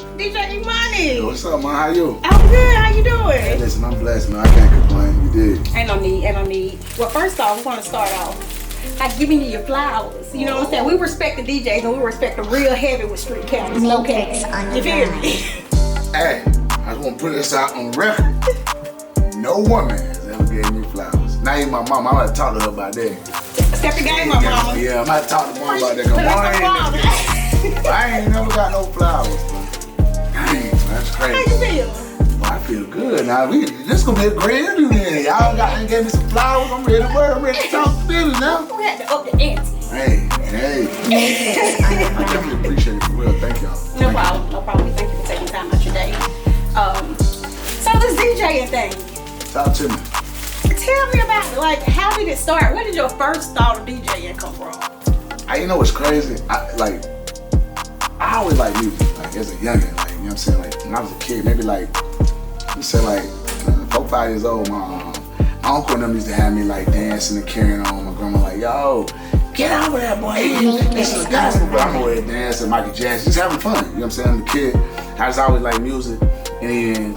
DJ Imani. Yo, what's up, man? How you? I'm good. How you doing? Hey, listen, I'm blessed, man. I can't complain. You did. Ain't no need. Well, first off, we want to start off by giving you your flowers. You know what I'm saying? We respect the DJs and we respect the real heavy with street cameras. No cameras. You feel me? Hey, I just want to put this out on record. No woman has ever gave me flowers. Not even my mom. I'm going to talk to her about that. Step the game up, mama. Yeah, I'm going to talk to mom about that. I ain't never got no flowers, man. Dang, that's crazy. How you feel? Well, I feel good. Now, this going to be a great interview then. Y'all gave me some flowers. I'm ready to work. I'm ready to talk business now. We had to up the ante. Hey. I definitely appreciate it for real. Thank y'all. No problem. We thank you for taking time out your day. So this DJing thing. Talk to me. Tell me about it. Like, how did it start? Where did your first thought of DJing come from? You know what's crazy? I always like music, like as a youngin', like, you know what I'm saying? Like when I was a kid, maybe like, you say like 4, 5 years old, my uncle and them used to have me like dancing and carrying on. My grandma like, yo, get out of there, boy. This is gospel, but I'm over there dancing, Michael Jackson, just having fun. You know what I'm saying? I'm a kid. I just always like music. And then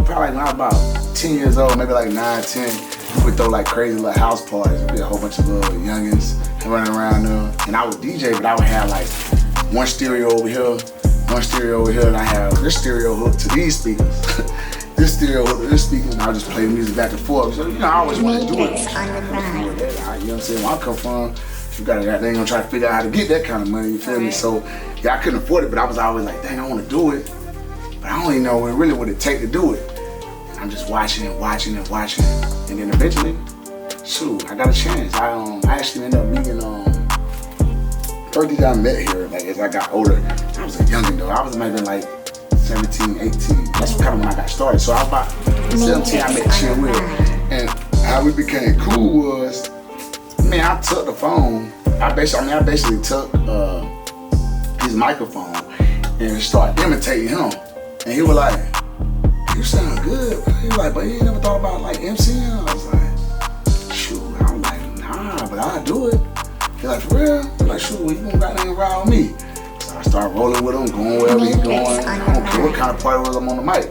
probably like when I was about 10 years old, maybe like 9, 10, we would throw like crazy little house parties. There'd be a whole bunch of little youngins running around there. And I would DJ, but I would have like one stereo over here, and I have this stereo hooked to these speakers. This stereo hooked to this speaker, and I would just play the music back and forth. So, you know, I always wanted to do it. You know what I'm saying? Where I come from, they ain't gonna try to figure out how to get that kind of money, you feel me? So, yeah, I couldn't afford it, but I was always like, dang, I wanna do it. But I don't even know really what it take to do it. And I'm just watching. And then eventually, shoot, I got a chance. I actually ended up meeting, first DJ I met here, like as I got older, I was a youngin' though. I was maybe like 17, 18. That's kind of when I got started. So I was about 17, I met Chill Will. And how we became cool was, man, I took the phone. I basically took his microphone and started imitating him. And he was like, you sound good. He was like, but you ain't never thought about like MCing? I was like, shoot. I was like, nah, but I'll do it. He's like, for real? He's like, shoot, you gonna goddamn ride with me. So I started rolling with him, going wherever he's going. I don't care what kind of party was I'm on the mic.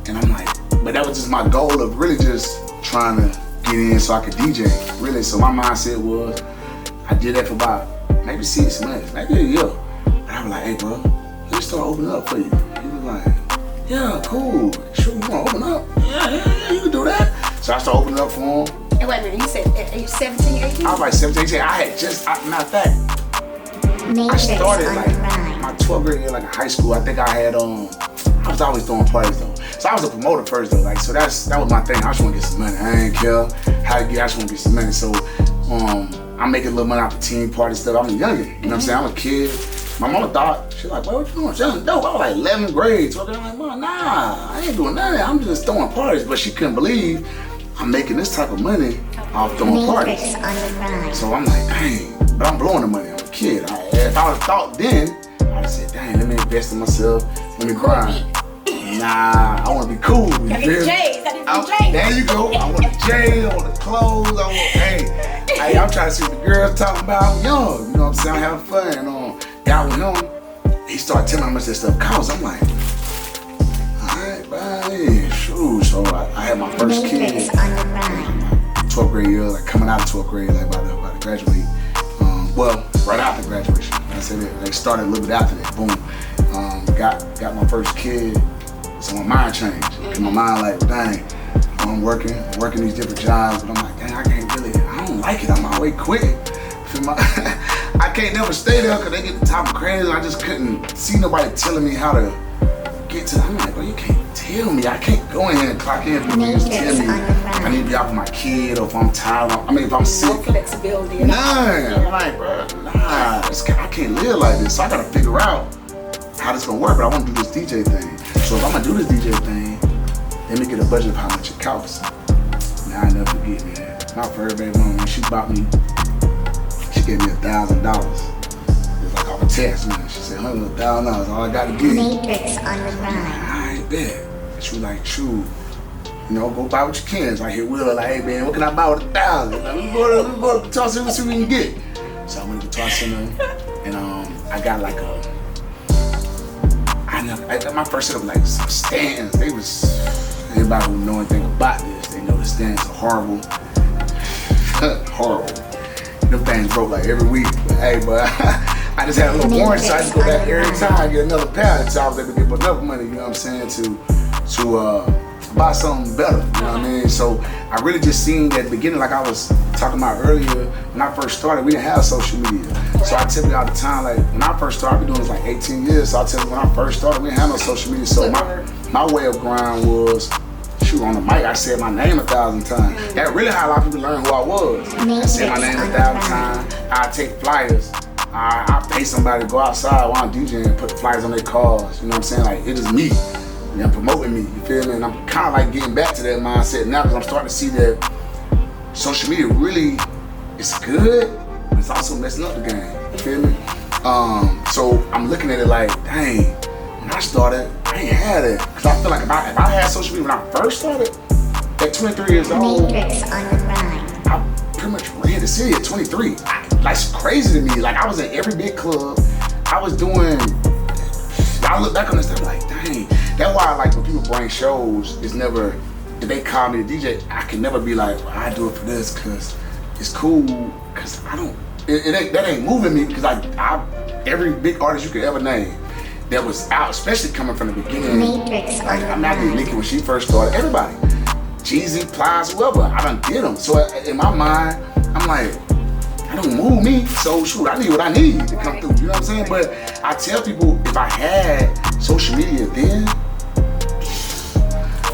And I'm like, but that was just my goal of really just trying to get in so I could DJ, really. So my mindset was, I did that for about maybe 6 months, maybe a year. And I was like, hey bro, let me start opening up for you. He was like, yeah, cool. Sure, you wanna open up? Yeah, you can do that. So I started opening up for him. And wait a minute, you said at age 17, 18? I was like 17, 18. I had just, matter of fact, I started like my 12th grade year, like in high school. I think I had, I was always throwing parties though. So I was a promoter first though, like, so that was my thing. I just want to get some money. I ain't care how to get, I just want to get some money. So I'm making a little money off the team party stuff. I'm a youngin', you know what I'm saying? I'm a kid. My mama thought, she's like, what you doing? Selling dope. I was like 11th grade. So I'm like, Mom, nah, I ain't doing none of that. I'm just throwing parties. But she couldn't believe I'm making this type of money off throwing parties. So I'm like, dang, but I'm blowing the money. I'm a kid. If I would have thought then, I would have said, dang, let me invest in myself. Let me grind. Nah, I want to be cool. You feel me? There you go. I want the J, I want the clothes. I want, hey, I'm trying to see what the girls talking about. I'm young, you know what I'm saying? I'm having fun. Got with him. He started telling me how much that stuff costs. I'm like, alright, bye. Shoot. So I had my first kid. 12th grade year, like coming out of 12th grade, like about to graduate. Well, right after graduation. I said it. Like started a little bit after that. Boom. Got my first kid. So my mind changed. In my mind, like, dang, I'm working these different jobs, but I'm like, dang, I don't like it. I'm always quitting. I can't never stay there because they get the top of crazy. I just couldn't see nobody telling me how to get to. I'm like, bro, you can't tell me. I can't go in here and clock in. People just tell me I need to be out with my kid or if I'm tired. If I'm sick. No flexibility. Nah, I'm like, bro, nah. I can't live like this. So I gotta figure out how this gonna work. But I want to do this DJ thing. So if I'm gonna do this DJ thing, let me get a budget of how much it costs. Now I never forget, man. My first baby mom, when she bought me, she gave me $1,000. It was like off a text, man. She said, $100,000, all I got to get. Matrix on the ground. I bet. She was like, shoot, go buy what you can. So I hit Will, like, hey man, what can I buy with $1,000? Like, let me go to the Guitar Center and see what we can get. So I went to Guitar Center and I got like I my first setup was like some stands. Everybody who know anything about this, they know the stands are horrible. Horrible. Them things broke like every week. But hey, but I just had a little warranty, so I just go back every time and get another pair until I was able to get enough money, you know what I'm saying, to buy something better, you know what I mean? So I really just seen that at the beginning, like I was talking about earlier, when I first started, we didn't have social media. So I tell you all the time, like when I first started, I've been doing this like 18 years, so I tell you when I first started, we didn't have no social media. So my way of grind was, shoot, on the mic, I said my name 1,000 times. That really how a lot of people learn who I was. I said my name 1,000 times. I take flyers. I pay somebody to go outside while I'm DJing and put the flyers on their cars. You know what I'm saying? Like, it is me. And they're promoting me. You feel me? And I'm kind of like getting back to that mindset now because I'm starting to see that social media really is good, but it's also messing up the game. You feel me? So I'm looking at it like, dang, when I started, I ain't had it. Because I feel like if I had social media when I first started, at 23 years old, I pretty much ran the city at 23. Like, it's crazy to me. Like, I was in every big club. I was doing, I look back on this, I'm like, dang. That's why, like, when people bring shows, it's never, if they call me a DJ, I can never be like, well, I do it for this because it's cool. Because I don't, that ain't moving me because every big artist you could ever name that was out, especially coming from the beginning. Like, I'm not even Nicki when she first started. Everybody, Jeezy, Plies, whoever, I done did them. So in my mind, I'm like, that don't move me. So shoot, I need what I need to come through. You know what I'm saying? But I tell people, if I had social media then,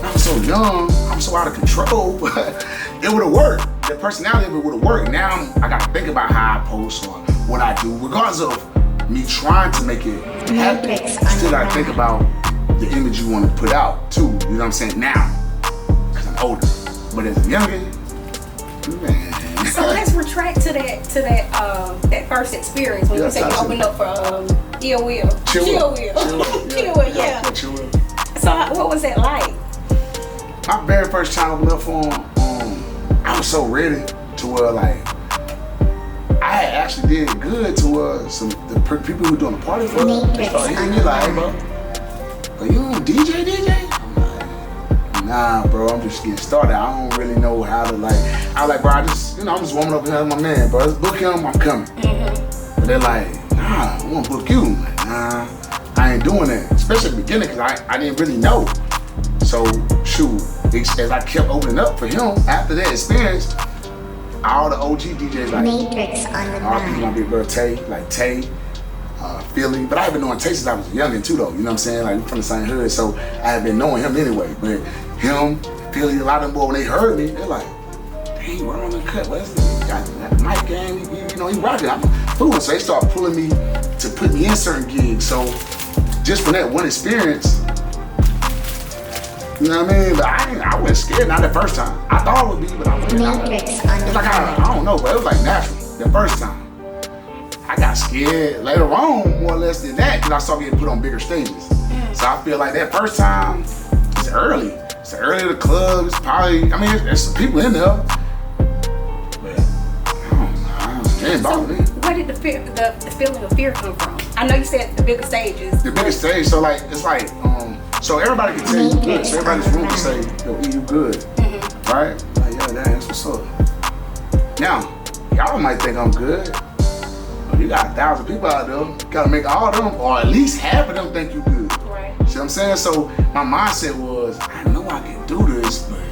I'm so young, I'm so out of control, it would have worked. The personality of it would have worked. Now I got to think about how I post or what I do, regardless of me trying to make it happen. You still got to think about the image you want to put out too. You know what I'm saying? Now, because I'm older. But as a youngin', man. So let's retract to that first experience when you said you opened up for Chill Will. Yeah. So what was that like? My very first time I opened up for him, I was so ready to where like I actually did good to the people who were doing the party for me. They started hitting me like, hey bro, are you on DJ? I'm like, nah bro, I'm just getting started. I don't really know how to like. I like, bro, I'm just warming up here with my man, bro. Let's book him, I'm coming. But they're like, nah, I want to book you. I'm like, nah, I ain't doing that. Especially at the beginning, because I didn't really know. So, shoot, as I kept opening up for him, after that experience, all the OG DJs like, all people gonna be bro, Tay, Philly. But I have been knowing Tay since I was a youngin' too though, you know what I'm saying? Like, we're from the same hood, so I have been knowing him anyway. But him, Philly, a lot of them boys, when they heard me, they're like, dang, we're on the cut, what's this? Got that mic game, you know, he rocking. I'm fluent, so they start pulling me to put me in certain gigs. So, just from that one experience, you know what I mean? But I wasn't scared, not the first time. I thought it would be, but I wasn't. It's like, I don't know, but it was like natural the first time. I got scared later on, more or less than that, because I started getting put on bigger stages. So I feel like that first time, it's early. It's early to the club, it's probably, I mean, there's some people in there. But, I don't know, it bothered me. Where did the feeling of fear come from? I know you said the bigger stages. The biggest stage, so like, it's like, so everybody can say you good. So everybody's room can say, yo, you good, right? Like, yo, that's what's up. Now, y'all might think I'm good. But you got 1,000 people out there. You gotta make all of them, or at least half of them think you good. Right. See what I'm saying? So my mindset was, I know I can do this, but,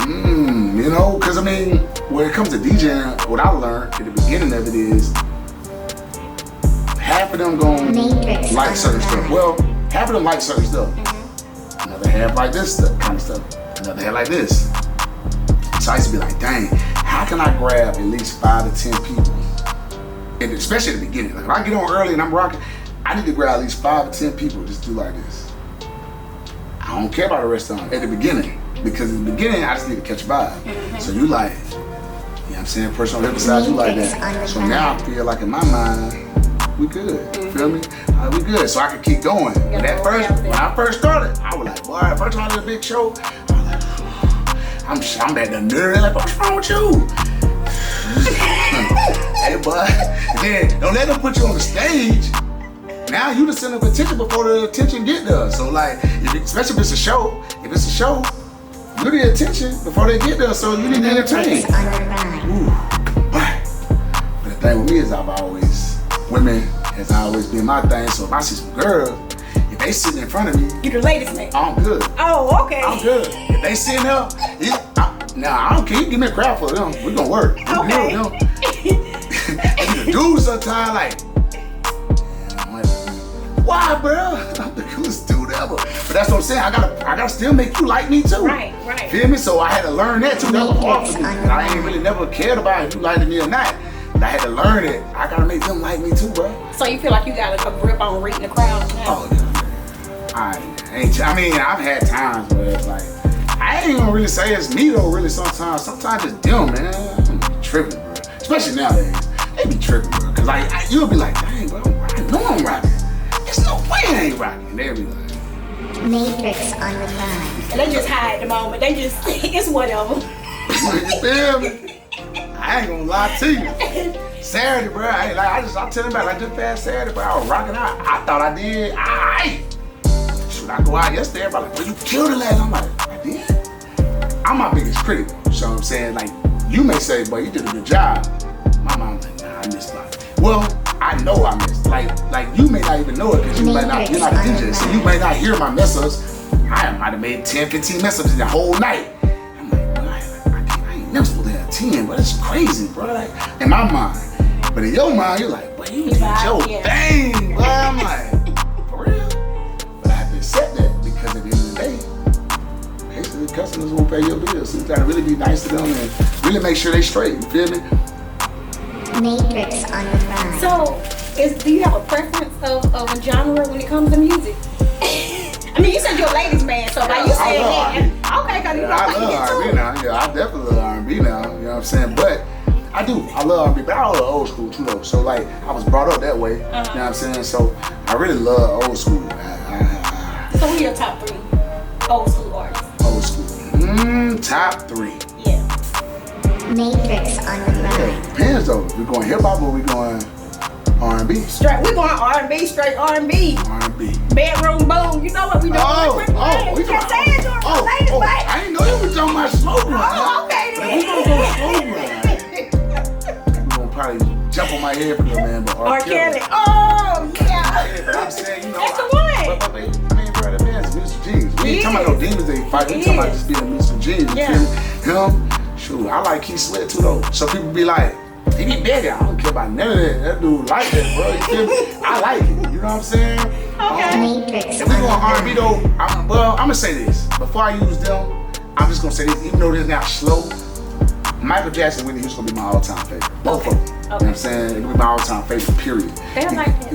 you know, because I mean, when it comes to DJing, what I learned at the beginning of it is, half of them gonna like certain stuff. Well, half of them like certain stuff. Another half like this kind of stuff. Another half like this. So I used to be like, dang, how can I grab at least 5 to 10 people? And especially at the beginning. Like if I get on early and I'm rocking, I need to grab at least 5 to 10 people just do like this. I don't care about the rest of them at the beginning. Because in the beginning, I just need to catch a vibe. So you like, you know what I'm saying? Person on the other side, you like that. So now I feel like in my mind, we good, you feel me? We good, so I can keep going. When I first started, I was like, boy, the first time I did a big show, I was like, I'm at the nerd, like, what's wrong with you? Hey, boy, then don't let them put you on the stage now you the center of attention before the attention get there. So like, especially if it's a show, you're the attention before they get there. So you need to entertain. Ooh. But the thing with me is women has always been my thing. So if I see some girls, if they sitting in front of me, you the ladies man. I'm good. Oh, okay. I'm good. If they sitting there, I don't care. You give me a crowd for them. We gonna work. Okay. And the dudes sometimes like, why, bro? I'm the coolest dude ever. But that's what I'm saying. I gotta still make you like me too. Right. Feel me? So I had to learn that too. That was hard for me. And I ain't really never cared about if you liked me or not. But I had to learn it. I gotta make them like me too, bro. So you feel like you got a grip on reading the crowd now? Oh yeah. I mean, I've had times where it's like, I ain't gonna really say it's me though. Really, sometimes it's them, man. I'm tripping, bro. Especially nowadays, they be tripping, bro. Cause like you'll be like, dang, bro, I know I'm rocking. There's no way I ain't rocking. And they'll be like, Matrix on the line. And they just hide the moment. They just, it's whatever. you feel me? I ain't gonna lie to you. Saturday, bro, I'll tell them about it. I just passed Saturday, bro. I was rocking out. I thought I did. Should I go out yesterday? Everybody like, well, you killed it last night. I'm like, I did? I'm my biggest critic, though. So I'm saying, like, you may say, boy, you did a good job. My mom's like, nah, I missed mine. Well, I know I missed. Like you may not even know it because you're not a DJ. So you may not hear my mess ups. I might have made 10, 15 mess ups the whole night. I'm like, bro, I ain't never supposed to have 10, but it's crazy, bro. Like, in my mind. But in your mind, you're like, boy, you did your thing, bro. I'm like, for real? But I have to accept that because at the end of the day, basically the customers will pay your bills. So you gotta really be nice to them and really make sure they straight, you feel me? Matrix on the line. So, do you have a preference of a genre when it comes to music? I mean, you said you're a ladies man, so by you saying that, okay, because you know I love R&B now. Yeah, I definitely love R&B now. You know what I'm saying? But I love R&B, but I love old school too, though. So like, I was brought up that way. You know what I'm saying? So I really love old school. So who are your top 3 old school artists? Old school. Top 3. Yeah. Matrix on the line. Yeah, depends though. We going hip hop or we going R&B? Straight. We going R&B, straight R&B. R&B. Bedroom boom. You know what we doing? We just saying to our ladies, right? I didn't know you were talking about slow run. Oh, okay then. We gonna go slow run. We gonna probably jump on my head for them, man. But R. Kelly. Oh yeah. Yeah, but I'm saying, you know, that's the one. But I mean, bro, the man's Mr. Jeans. We ain't talking about no demons they fight. We talking about just being Mr. Jeans. You feel me? Him. Shoot, I like Keith Sweat too though. So people be like, he be bigger. I don't care about none of that. That dude like that, bro. You feel me? I like it. You know what I'm saying? Okay. If we go R&B though, I'm gonna say this. Before I use them, I'm just gonna say this. Even though this now slow, Michael Jackson, Whitney Houston gonna be my all-time favorite. Both of them. You know what I'm saying? It gonna be my all-time favorite. Period. They don't like that.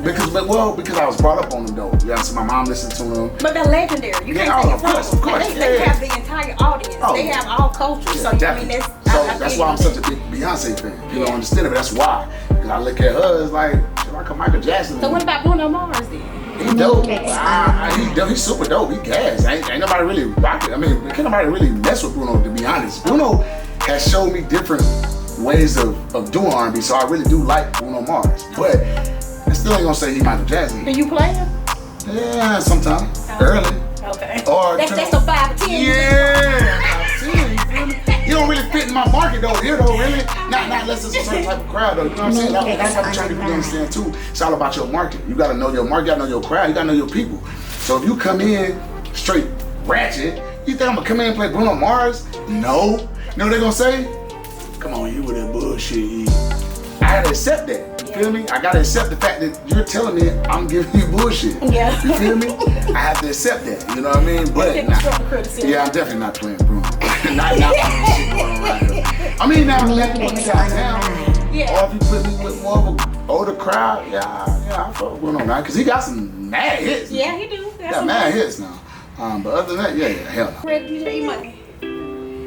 Because I was brought up on them though. You know what I'm saying? My mom listened to them. But they're legendary. You can't take it from them. They have the entire audience. They have all cultures. So I mean, that's why I'm such a big Beyonce fan. People don't understand it, but that's why. Because I look at her as like a Michael Jackson. So what about Bruno Mars then? He's dope. He's super dope. He gas. Ain't nobody really rock it. I mean, can't nobody really mess with Bruno, to be honest. Bruno has showed me different ways of doing R&B, so I really do like Bruno Mars. But I still ain't gonna say he's Michael Jackson. Do you play him? Yeah, sometimes. Early. Okay. Or that's a 5 or 10. Yeah. 5 or 10, you feel me? You don't really fit in my market though, here though, really. Not unless it's a certain type of crowd though. You know what I'm saying? That's what I'm trying to people to understand too. It's all about your market. You gotta know your market, you gotta know your crowd, you gotta know your people. So if you come in straight ratchet, you think I'm gonna come in and play Bruno Mars? No. You know what they're gonna say? Come on, you with that bullshit. I gotta accept that. You feel me? I gotta accept the fact that you're telling me I'm giving you bullshit. Yeah. You feel me? I have to accept that. You know what I mean? But yeah, I'm definitely not playing Bruno. not shit going around here. I mean, now if you put me downtown, or if you put me with more of an older crowd, I fuck with Bruno now, cause he got some mad hits. Yeah, he do. He got mad hits now. But other than that, hell no. Red DJ money.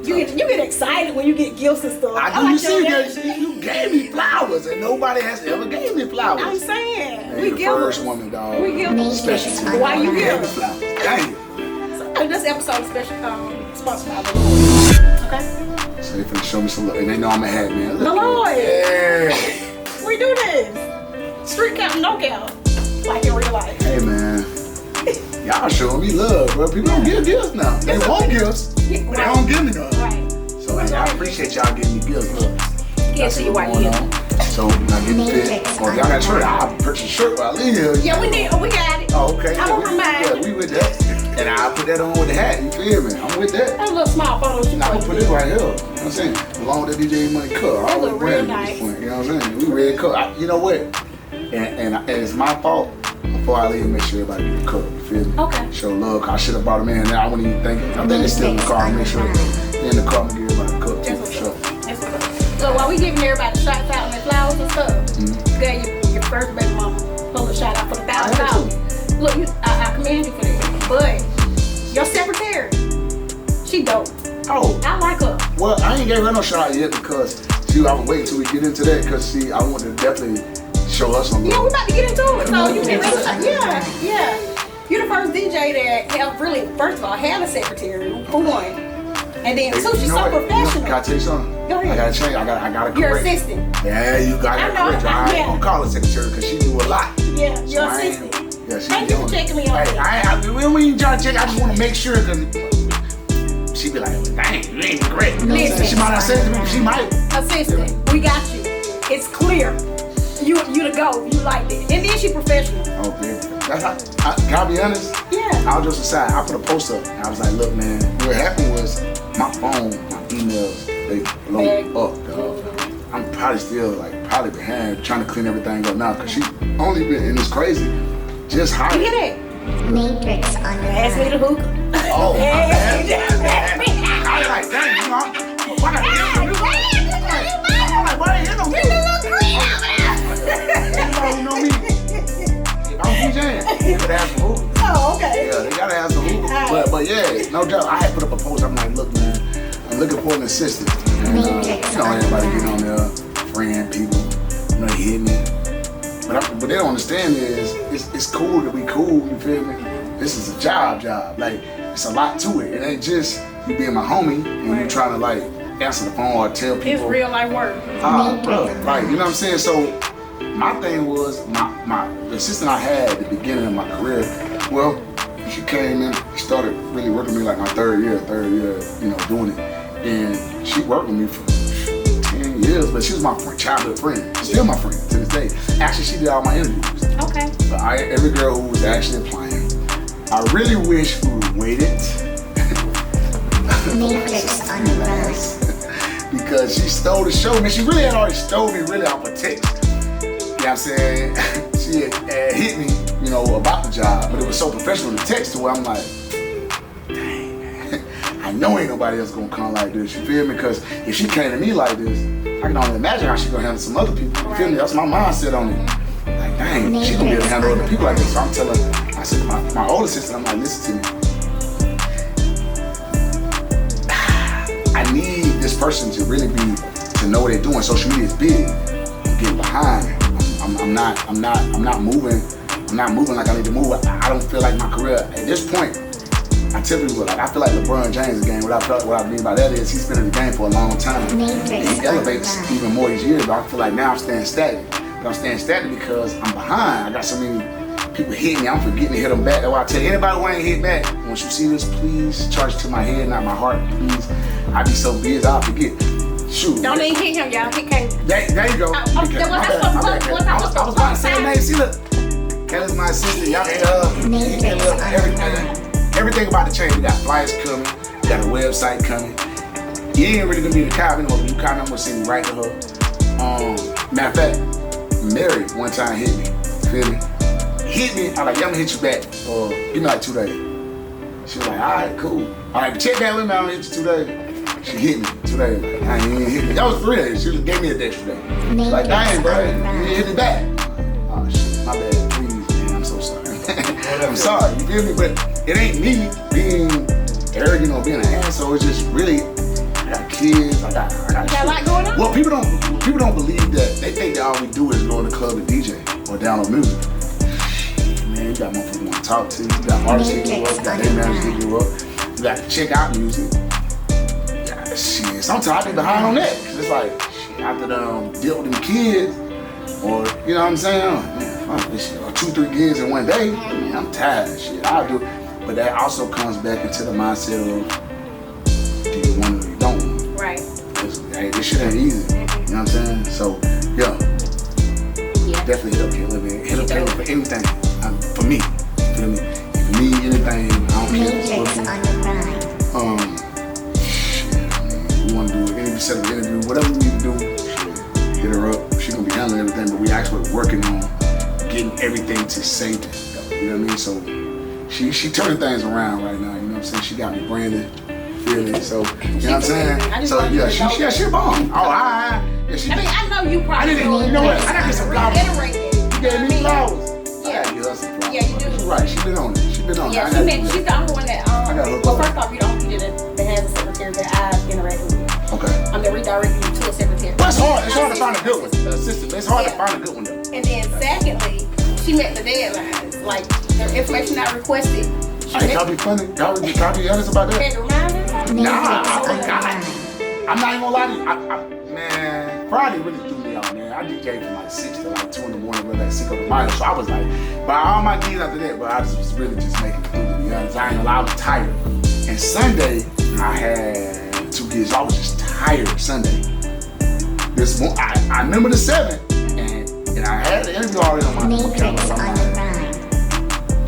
You get excited when you get gifts and stuff. I do. You see, you gave me flowers, and nobody has ever gave me flowers. I'm saying, we give first woman, dog. We give them special. Why you give me flowers? Dang. So this episode is special, sponsored by the Lord. Okay. So they finna show me some love, and they know I'm a hat man. The Lord. Yeah. We do this. Street count, no count. like in real life? Hey man, y'all showing me love, bro. People don't give gifts now. They want gifts, but they don't give me none. Right. So hey, I appreciate y'all giving me gifts. Look, Get to your white gift. So now get the fit. Oh, y'all got a shirt. I'll purchase a shirt while I leave here. Yeah, we did. We got it. Oh, okay. I don't mind. Yeah, we with that. And I'll put that on with the hat. You feel me? I'm with that. That's a little small photo shoot. Now I'm gonna put this right here. You know what I'm saying? Along with that DJ Money Cup. That look real nice. You know what I'm saying? We ready to cook. You know what? And it's my fault. Before I leave, make sure everybody get a cup. You feel me? Okay. Show love. I should have brought them in. Now I wouldn't even think. I think it's still in the car. Make sure they're in the car and give everybody a cup. That's For sure. So while we giving everybody shots out and their flowers and stuff, you got your first baby mama pull a shout out for the $1,000. Look, I commend you for that. But your secretary, she dope. Oh. I like her. Well, I ain't gave her no shout out yet because I was waiting till we get into that because I want to definitely show her some love. Yeah, we about to get into it. So you can yeah. You're the first DJ that have really, first of all, had a secretary for one. And then two, she's so professional. Can I tell you something? Go ahead. I gotta change. I gotta correct. Your assistant. Yeah, you gotta correct. I ain't gonna call her secretary because she do a lot. Yeah, your So assistant. Yeah, she Thank you for checking me on Hey, that. we don't even try to check. I just want to make sure because she be like, dang, you ain't correct. You know what I'm saying? She might not say it to me. She might. Assistant, we got you. It's clear. You the go. You like that. And then she professional. Oh, baby. Can I be honest? Yeah. I was just aside. I put a post up and I was like, look, man, what happened was my phone, my emails, they blown up, dog. I'm probably still probably behind trying to clean everything up now because she only been, and it's crazy, just hired. You hear that? Matrix on the Ask me to hookah. Oh, my bad. I was like, dang, you know, why not? I'm like, why ain't no me? You know me. I'm DJing. They gotta have some hookah. Oh, okay. Yeah, they gotta have some hookah. But yeah, no joke. I had put up a post. I'm like, look, man, I'm looking for an assistant. And, you know, everybody getting on there, friend people, you know, hitting me. But they don't understand is it's cool to be cool. You feel me? This is a job. Like it's a lot to it. It ain't just you being my homie and you trying to answer the phone or tell people. It's real life work. Bro, like you know what I'm saying. So my thing was the assistant I had at the beginning of my career. Well, she came in, started really working with me like my third year, you know, doing it, and she worked with me for 10 years. But she was my childhood friend, still my friend to this day. Actually, she did all my interviews. Okay. But every girl who was actually applying, I really wish we would waited. Matrix on the run. Because she stole the show, man. She really had already stole me really off a text. You know what I'm saying? She had hit me, you know, about the job, but it was so professional in the text to where I'm like, dang, man, I know ain't nobody else gonna come like this. You feel me? Because if she came to me like this, I can only imagine how she gonna handle some other people. You feel me? That's my mindset on it. Like, dang, she gonna be able to handle other people like this. So I'm telling, I said, my older sister, I'm like, listen to me. I need this person to really to know what they're doing. Social media is big. I'm getting behind. I'm not moving. I'm not moving like I need to move. I don't feel like my career at this point. I tell people I feel like LeBron James' game. What I mean by that is he's been in the game for a long time. And he elevates even more each year. But I feel like now I'm staying static. But I'm staying static because I'm behind. I got so many people hitting me. I'm forgetting to hit them back. That's why I tell anybody who ain't hit back. Once you see this, please charge it to my head, not my heart. Please. I be so busy, I'll forget. Shoot. Don't even hit him, y'all. He can't. There you go. I was about to say her name. See, look. Kelly's my assistant. Y'all can everything about the change. We got flyers coming. We got a website coming. You ain't really gonna be the cop anymore. You kind of gonna send me right to her. Matter of fact, Mary one time hit me. Feel me? Hit me. I'm like, yeah, I'm gonna hit you back. Give me like 2 days. She was like, all right, cool. All right, check that with me. I'm gonna hit you 2 days. She hit me 2 days. Like, I ain't even hit me. That was 3 days. She gave me a extra day. Like, dang, bro, you didn't hit me back. Oh shit, my bad. Please, man, I'm so sorry. I'm sorry. You feel me? But it ain't me being arrogant or being an asshole. It's just really, I got kids. I got a lot going on. Well, people don't believe that. They think that all we do is go to the club and DJ or download music. Man, you got motherfuckers want to talk to you. You got artists hit you up. You got their managers hit you up. You got to check out music. Yeah, shit. Sometimes I be behind on that. Cause it's like, shit, after deal with them kids, or you know what I'm saying? Man, this shit, or 2-3 gigs in one day. I mean, I'm tired. Shit, I'll do. But that also comes back into the mindset of, do you want it or you don't want it? Right. Hey, this shit ain't easy. You know what I'm saying? So, yeah. Definitely hit up Caleb. Hit up Caleb for anything. For me. Feel me? If you need anything, I don't care. Matrix on the grind. Shit, man. You want to do any set of interview, whatever we need to do, shit, hit her up. She's going to be handling everything, but we actually working on getting everything to save it. You know what I mean? So, she turning things around right now. You know what I'm saying? She got me branded. Feeling so, you know what I'm saying? So yeah, she a bomb. Oh, yeah, she. I mean, I know you probably. I didn't even. You know what? I gotta get some flowers. You gave me flowers. Yeah. I gotta get her some flowers. Yeah, you do. She's right. She been on it. She been on it. Yeah, she's the only one that. Well, first off, you don't need it that has a secretary that I interact with. Okay. I'm gonna redirect you to a secretary. Well, it's hard. It's hard to find a good one. Assistant. It's hard to find a good one though. And then secondly, she met the deadlines. Like the information I requested. Hey, y'all be funny. Y'all be honest about that. Nah, I'm not even gonna lie to you. Man, Friday really threw me out, man. I DJed from like 6 to like 2 in the morning with that sick of the mind. So I was like, by all my gigs after that, but I was really just making it through, to be honest. I ain't gonna lie, I was tired. And Sunday, I had 2 gigs. I was just tired Sunday. This one, I remember the 7th, and I had the interview already on my Matrix on the grind.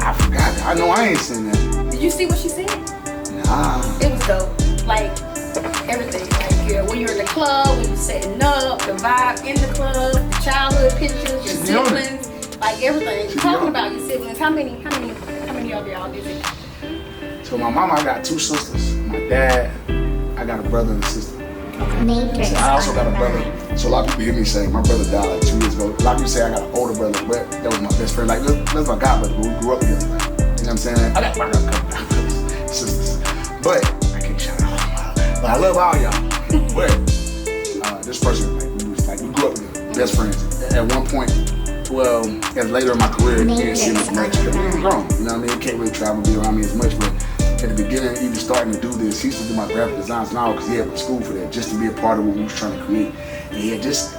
I forgot. I know I ain't seen that. Did you see what she said? Nah. It was dope. Like everything. Like when you're in the club, when you're setting up, the vibe in the club, the childhood pictures, your siblings, like everything. Talking about your siblings. How many of y'all did it? So my mama, I got 2 sisters. My dad, I got a brother and a sister. Matrix So I also on got the a brother. grind. So a lot of people hear me say my brother died like 2 years ago. A lot of people say I got an older brother, but that was my best friend. Like that's my god brother, but we grew up together. Like, you know what I'm saying? I got a couple brothers, sisters, but I can't shout out all of them. But I love all y'all. But this person, we grew up together, best friends. At one point, well, as later in my career, it didn't seem as much because we were grown. You know what I mean? Can't really travel, be around me as much, but at the beginning, even starting to do this, he used to do my graphic designs and all because he had to school for that, just to be a part of what we was trying to create. And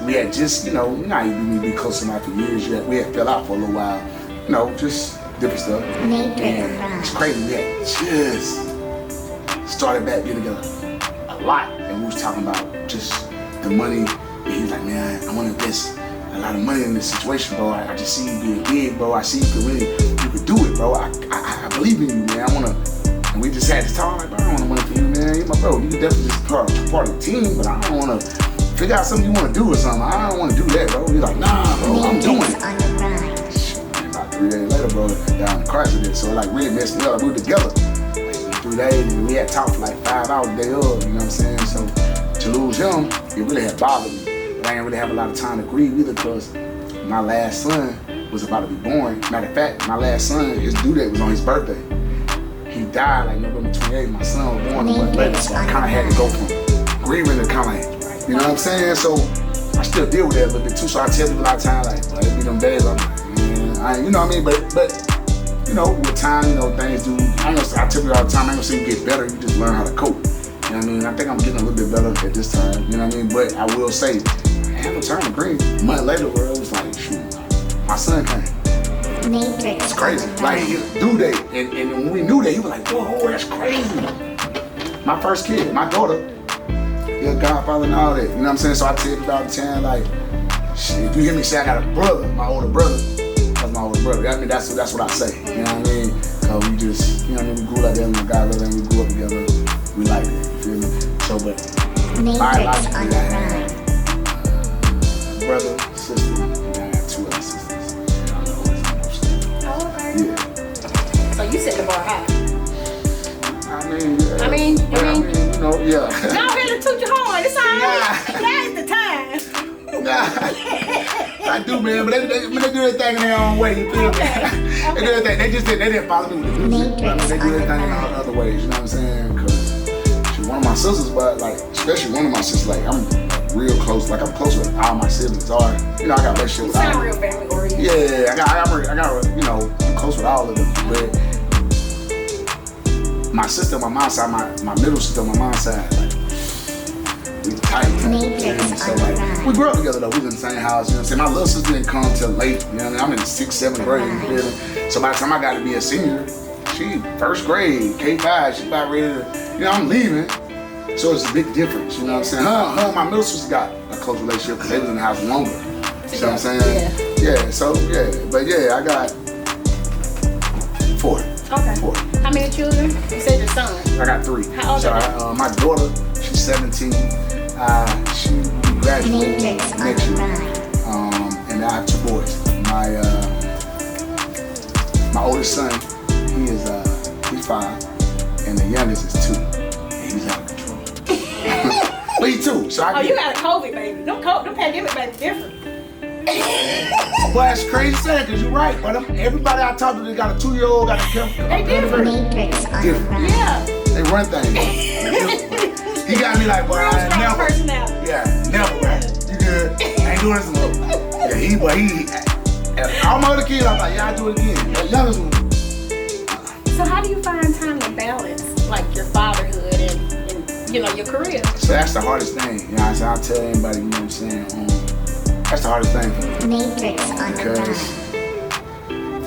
we had just, you know, not even be close to him for years. We had fell out for a little while, you know, just different stuff. Matrix And it's crazy. We had just started back getting together a lot, and we was talking about just the money. And he was like, man, I want to invest a lot of money in this situation, bro. I just see you being big, bro. I see you could do it, bro. I believe in you, man. I want to. And we just had this talk, like, bro, I don't want money for you, man. You're my bro. You definitely just part of the team, but I don't want to figure out something you want to do or something. I don't want to do that, bro. He's like, nah, bro, I'm doing it. On the grind. About 3 days later, bro, down the crash with it. So, like, really messed me up. We were together. Like, 3 days, and we had talked for like 5 hours a day up, you know what I'm saying? So, to lose him, it really had bothered me. But I didn't really have a lot of time to grieve either, because my last son was about to be born. Matter of fact, my last son, his due date was on his birthday. He died like November 28th. My son was born a month later, so I kind of had to go from grieving to kind of, you know what I'm saying? So I still deal with that a little bit too. So I tell people a lot of times, like, well, it be them days, I'm like, man, you know what I mean? But you know, with time, you know, things do. I tell people all the time, I ain't gonna say you get better. You just learn how to cope. You know what I mean? I think I'm getting a little bit better at this time. You know what I mean? But I will say, I had no time to grieve. A month later, where it was like, shoot, my son came. Matrix. It's crazy. Like, due date. And when we knew that, he was like, whoa, that's crazy. My first kid, my daughter, your godfather and all that. You know what I'm saying? So I tell people all the time, like, shit, if you hear me say I got a brother, my older brother, that's my older brother. I mean, that's what I say. You know what I mean? Cause we just, you know what I mean? We grew like that, my godfather, and we grew up together. We like it, you feel me? So, but Matrix on the grind. Brother, sister, and I have 2 other sisters. Yeah. So you set the bar high. I mean, you know, yeah. Y'all really took your horn. It's all right. That is the time. I do, man, but they do their thing in their own way, you feel me? They do their thing. They didn't follow me with the music. I mean, they do their thing in other ways, you know what I'm saying? Because she's one of my sisters, but like, especially one of my sisters, like, I'm real close. Like, I'm close with all my siblings. Or, you know, I got relationships with all. You sound real family oriented. Yeah, I got, you know, I'm close with all of them. But my sister on my mom's side, my middle sister on my mom's side, like, We tight. So like, we grew up together though. We was in the same house. You know what I'm saying? My little sister didn't come till late. You know what I mean? I'm in 6th, 7th grade. You feel me? So by the time I got to be a senior, she 1st grade, K5. She about ready to. You know, I'm leaving. So it's a big difference. You know what I'm saying? Her and my middle sister got a close relationship because they was in the house longer. You know what I'm saying? Yeah. So yeah, but yeah, I got 4. Okay. 4. How many children? You said your son. I got 3. How old are they? My daughter, she's 17. She will be graduating next year. And I have 2 boys. My oldest son, he's 5, and the youngest is 2. And he's out of control. But he 2, so I you got a COVID baby. Them pandemic baby different. Well, that's crazy saying, because you're right. But everybody I talk to, they got a 2-year-old, got a They different. Matrix on the run. Yeah. They run things. He got me like, boy, I never. Personality. Yeah, never, man. You good? I ain't doing this no more. Yeah, all my other kids, I'm like, yeah, I'll do it again. The youngest one. So how do you find time to balance, like, your fatherhood and your career? So that's the hardest thing. You know what I'm saying? I'll tell anybody, you know what I'm saying? That's the hardest thing for me. Matrix on the run. Because,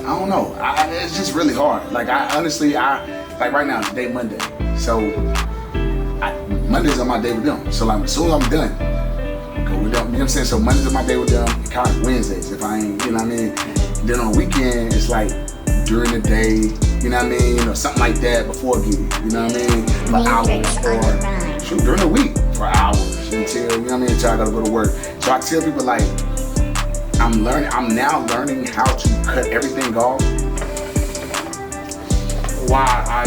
I don't know. It's just really hard. Like, like right now, today Monday. So, Mondays are my day with them. So, like, as soon as I'm done, go with them. You know what I'm saying? So, Mondays are my day with them. It kind of like Wednesdays if I ain't, you know what I mean? And then on the weekend, it's like during the day, you know what I mean? Or something like that before a gig, you know what I mean? For hours. Or shoot, during the week for hours until, you know what I mean? Until I gotta go to work. So, I tell people, like, I'm now learning how to cut everything off while I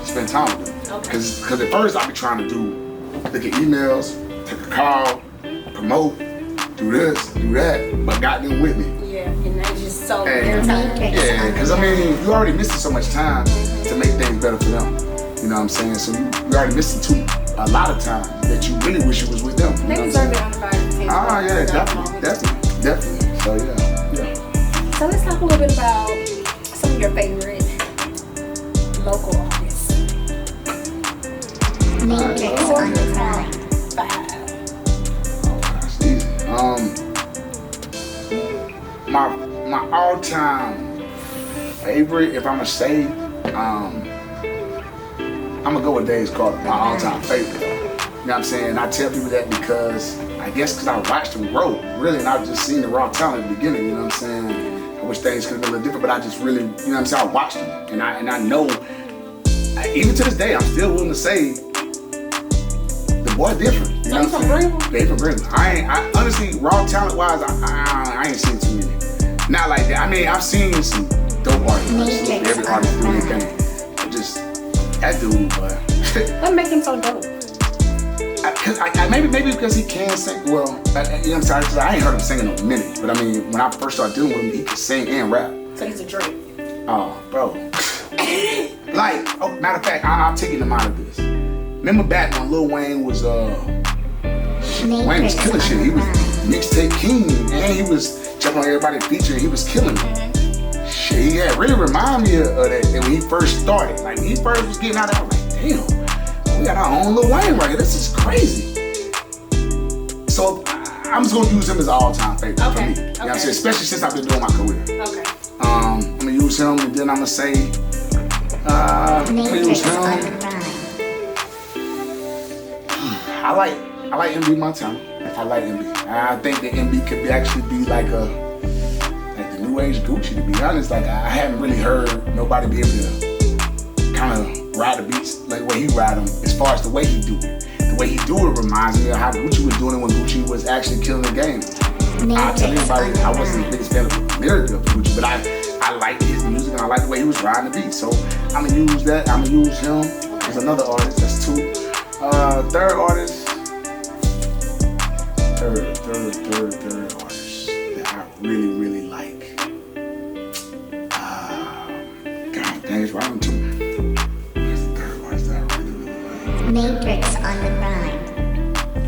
spend time with them. Because at first I'll be trying to look at emails, take a call, promote, do this, do that, but got them with me. Yeah, and that's just so irritating. Yeah, because I mean, you already missing so much time to make things better for them. You know what I'm saying? So you already missing a lot of time that you really wish you was with them. They deserve it on the virus. Ah, yeah, definitely. So yeah. So let's talk a little bit about some of your favorite local artists. Matrix on the run. 5. Oh, that's easy. My all-time favorite, if I'ma say, I'm gonna go with Dave's Carter. My all-time favorite. You know what I'm saying? I tell people that because I watched him grow, really, and I've just seen the raw talent at the beginning. You know what I'm saying? I wish things could have been a little different, but I just really, you know what I'm saying? I watched him, and I know, even to this day, I'm still willing to say the boy different. You know what I'm saying? Yeah, he's from Greenville. I honestly, raw talent wise, I ain't seen too many. Not like that. I mean, I've seen some dope artists. Every artist do anything. But just that dude, but What makes him so dope? Maybe because he can sing. Well, you know what I'm saying? Cause I ain't heard him sing in a minute. But I mean, when I first started dealing with him, he could sing and rap. So he's a Drake. Oh, bro. Matter of fact, I'll take you to mind of this. Remember back when Lil Wayne was Wayne was killing shit. He was mixtape king, and he was jumping on everybody's feature. He was killing it. Shit, yeah, really remind me of that when he first started. Like when he first was getting out there, I was like, damn, we got our own Lil Wayne right here. This is crazy. So I'm just gonna use him as an all-time favorite for me. You know what I'm saying? Especially since I've been doing my career. Okay. I'm gonna use him, and then I'm gonna say, I'm gonna use him. I like MB Montana. I like MB. I think that MB could actually be like the new age Gucci, to be honest. Like I haven't really heard nobody be able to kind of ride the beats like the way he ride them, as far as the way he do it. The way he do it reminds me of how Gucci was doing it when Gucci was actually killing the game. I tell anybody I wasn't the biggest fan of lyric of Gucci, but I like his music and I like the way he was riding the beat. So I'm gonna use that. I'm gonna use him as another artist. That's 2. Third artist. Third artist that I really like. God dang, it's right too. That's the third artist that I really like. Matrix on the run.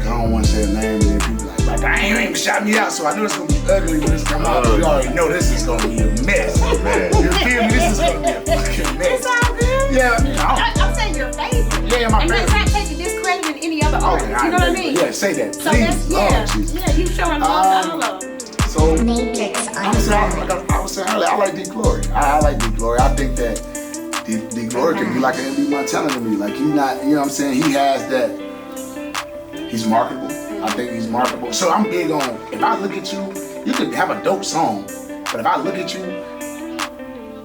I don't want to say a name and then people like, but I ain't even shot me out, so I know it's gonna be ugly when this comes out. You already know this is gonna be a mess. You feel me? This is gonna be a fucking mess. It's all good. Yeah, I mean, I'm saying your favorite. Yeah, my favorite. And it's not taking discredit in any other artist. You know what I mean? Yeah, say that. So Please, that's, Lord Jesus. yeah, you showing love. So, Matrix on I'm the saying, grind. like I was saying earlier, I like D Glory. I like D Glory. I think that D Glory can be like an MB Montana to me. Like, he's not, you know what I'm saying? He has that, he's marketable. I think he's marketable. So I'm big on, if I look at you, you could have a dope song, but if I look at you,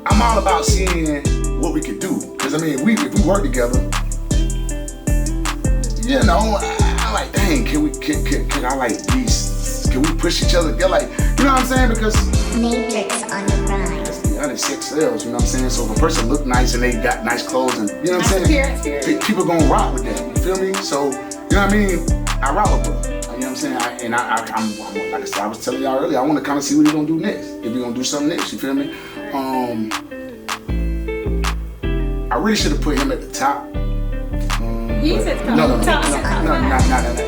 I'm all about seeing what we could do. Because I mean, if we work together, you know, I'm like, dang, can I like these, can we push each other together? Like, you know what I'm saying? Because Matrix on the grind. that's the other sex sells, you know what I'm saying? So if a person look nice and they got nice clothes and, you know what I'm saying? People gonna rock with that, you feel me? So, you know what I mean? I rock with bro. You know what I'm saying? I'm like I said, I was telling y'all earlier, I want to kind of see what he's gonna do next. If he's gonna do something next, you feel me? I really should have put him at the top. He said top. No.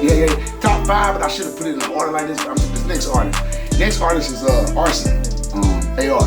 Yeah. Top 5, but I should have put it in an order like this. This next artist. Next artist is Arson. AR.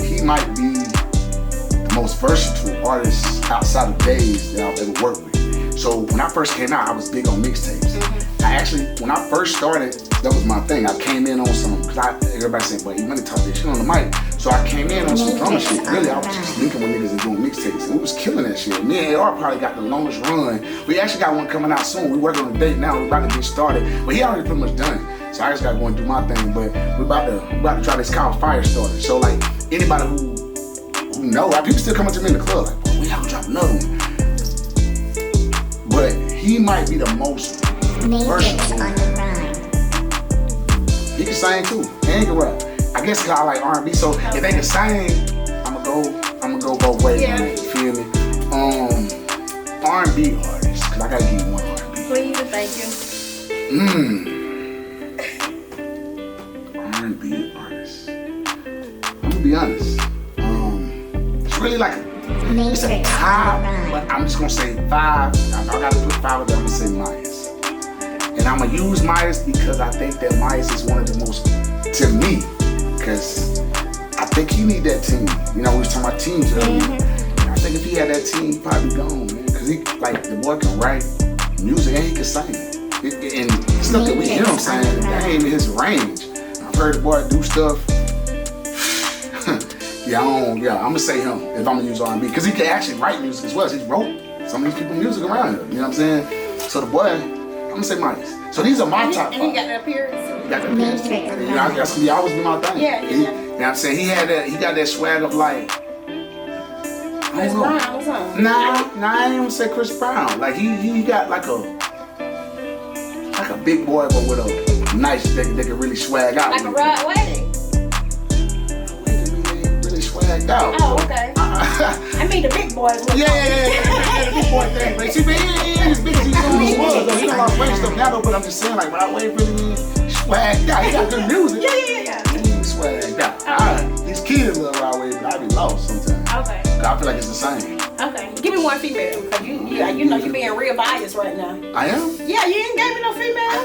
He might be the most versatile artist outside of Days that I've ever worked with. So when I first came out, I was big on mixtapes. I actually, when I first started, that was my thing. I came in on some, cause everybody said, "But you money talk this shit on the mic." So I came in on some drama shit. Really, I was just linking with niggas and doing mixtapes, and we was killing that shit. Me and AR probably got the longest run. We actually got one coming out soon. We working on a date now. We about to get started, but he already pretty much done it. So I just got to go and do my thing. But we about to try this called Fire Starter. So like anybody who know, like, people still coming to me in the club like, "Boy, we gotta drop another one." But he might be the most versatile. On the grind. He can sing too, and he can rap. I guess 'cause I like R&B, so if they can sing, I'ma go both ways. Yeah. Man, you feel me? R&B artists, 'cause I gotta give you one R&B. Please and thank you. R&B artists. I'm gonna be honest. It's really like it's a Matrix top, on the grind. but I'm just gonna say 5. I gotta put 5 of them. I'm gonna say Myers. And I'm gonna use Myers because I think that Myers is one of the most, to me, because I think he need that team. You know, we was talking about teams earlier. I think if he had that team, he'd probably be gone, man. Because he, like, the boy can write music and he can sing. And stuff that we hear him saying, that ain't in his range. I've heard the boy do stuff. I'm gonna say him if I'm gonna use R&B. Because he can actually write music as well. He's wrote some of these people's music around here. You know what I'm saying? So the boy, I'm gonna say Myers. So these are my top 5. And he got the appearance. He got the appearance. You know, that's gonna always be my thing. Yeah. You know what I'm saying? He got that swag of like, Chris Brown or something. Nah, I ain't gonna say Chris Brown. Like he got like a big boy, but with a nice that can really swag out. Like a Rod Wave. Really swagged out. Oh, okay. I mean the big boys. Yeah, the big boy thing. Like, see, man, he ain't as big as he always was, though. He done lost weight stuff now, though, but I'm just saying, like, Rod Wave really swagged out. He got good music. Yeah. He ain't swagged out. These kids love Rod Wave, but I be lost sometimes. Okay. I feel like it's the same. Okay. Give me one female, because you know you're being real biased right now. I am? Yeah, you ain't gave me no female.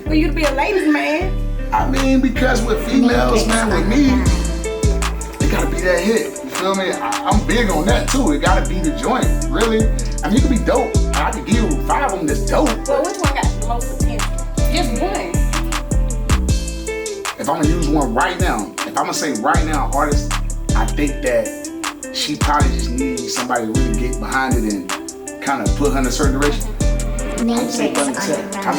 For you to be a ladies' man. I mean, because with females, man, with me, it gotta be that hit. You feel me? I'm big on that too. It gotta be the joint, really. I mean, you can be dope. I could give you 5 of them that's dope. Well, which one got the most potential? Just one. If I'm gonna use one right now, if I'm gonna say right now, artist, I think that she probably just needs somebody to really get behind it and kind of put her in a certain direction. Matrix on the I grind.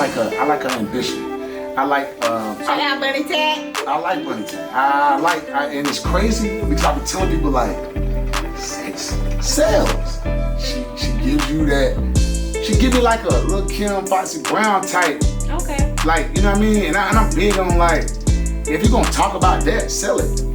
like her ambition. I like Shout out Bunny Tat. I like Bunny Tat. And it's crazy because I be telling people like, sex sells. She gives you that. She give you like a little Kim Foxy Brown type. Okay. Like, you know what I mean? And I'm big on like, if you're gonna talk about that, sell it. You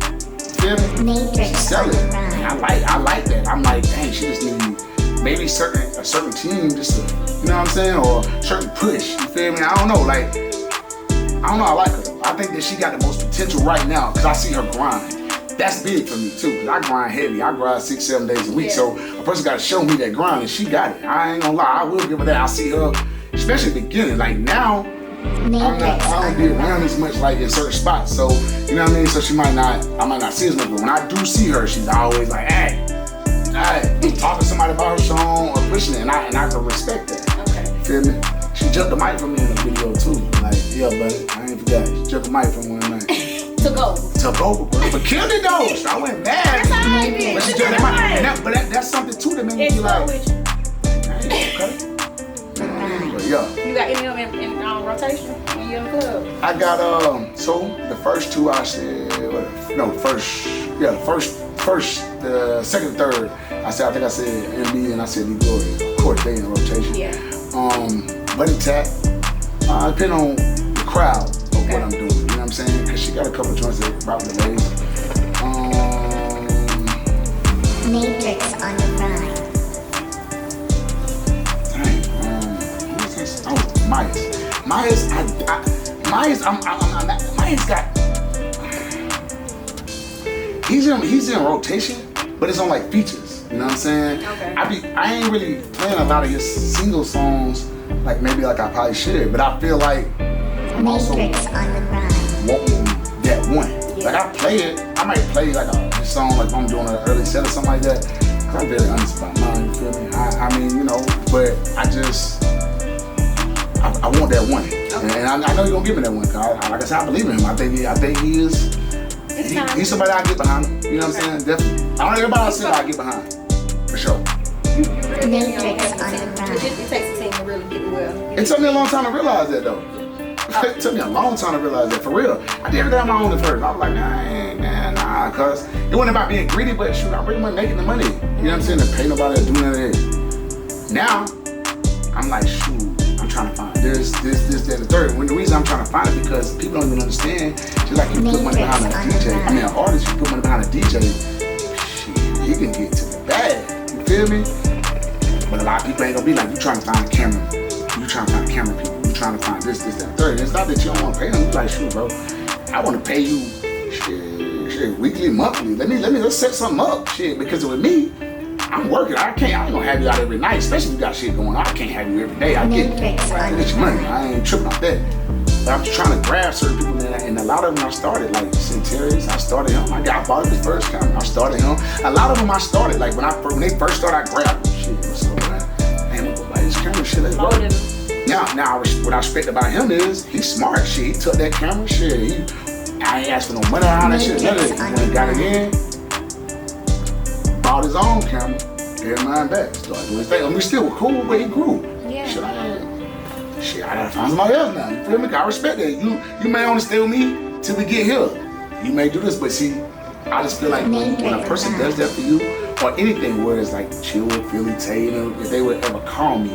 feel me? Matrix Sell on it. the grind. And I like that. I'm like, dang, she just need maybe a certain team just to, you know what I'm saying? Or a certain push. You feel me? I don't know. Like, I don't know. I like her though. I think that she got the most potential right now because I see her grind. That's big for me too, because I grind heavy. I grind 6-7 days a week. Yeah. So a person got to show me that grind, and she got it. I ain't gonna lie. I will give her that. I see her, especially at the beginning. Like now, I don't be around as much like in certain spots. So, you know what I mean? So I might not see as much, but when I do see her, she's always like, hey, talking to somebody about her song or pushing it, and I can respect that. Okay. Feel me? She jumped the mic from me in the video too. Like, yeah, buddy, I ain't forgot. She jumped the mic from one night. Took over. Took over, bro. But killed it though. So I went mad. That's all I did. But she jumped that mic. And that's something too that made me be like, with you. okay. But yeah. You got any of them in rotation when you in the club? I got so the first two I said the second and third I think I said MB and I said Lee Glory. Of course they in rotation. Yeah. Buddy Tap, depending on the crowd of what I'm doing, you know what I'm saying? Cause she got a couple joints that rock the ladies. Matrix on the grind. Myers got. He's in rotation, but it's on like features. You know what I'm saying? Okay. I ain't really playing a lot of his single songs like maybe like I probably should, but I feel like I'm also Matrix on the grind. wanting that one. Yeah. Like I play it, I might play like a song like I'm doing an early set or something like that. Cause I'm very honest about mine. You feel me? I mean, you know, but I want that one, and I know you're gonna give me that one. Cause like I said, I believe in him. I think he is. He's somebody I get behind. You know what I'm saying? Definitely. I don't know everybody else I get behind. For sure. You really Matrix on the grind. It takes a team to really get well. It took me a long time to realize that though. It took me a long time to realize that, for real. I did everything on my own at first. I was like, nah, cause it wasn't about being greedy, but shoot, I really wasn't making the money. You know what I'm saying? To pay nobody to do none of that. Now, I'm like, shoot. I'm trying to find this, that, and the third. When the reason I'm trying to find it because people don't even understand. Just like you put money behind a DJ. I mean, an artist, you put money behind a DJ. Shit, he can get to the bag. You feel me? But a lot of people ain't gonna be like, you trying to find a camera. You trying to find camera people. You trying to find this, that, and third. It's not that you don't want to pay them. You like, shoot, bro. I want to pay you shit, weekly, monthly. Let's set something up. Shit, because with me, I'm working. I ain't gonna have you out every night, especially if you got shit going on. I can't have you every day. I get your money. I ain't tripping off that. But I'm just trying to grab certain people, and a lot of them I started, like Centurions, I started him. I bought his first camera. I started him. A lot of them I started, like when they first started, I grabbed them. Shit, what's up, man? Man, I'm gonna buy this camera. Shit, let's go. Now, what I respect about him is he's smart. Shit, he took that camera. Shit, I ain't asked for no money on that shit. None of it. When he got it in. Bought his own camera, gave mine back, started doing his thing. I mean, we still were cool, but he grew. Yeah. Shit, I gotta find somebody else now. You feel me? I respect that. You may only stay with me till we get here. You may do this, but see, I just feel like when a person does that for you, or anything where it's like chill, Philly, Taylor, if they would ever call me,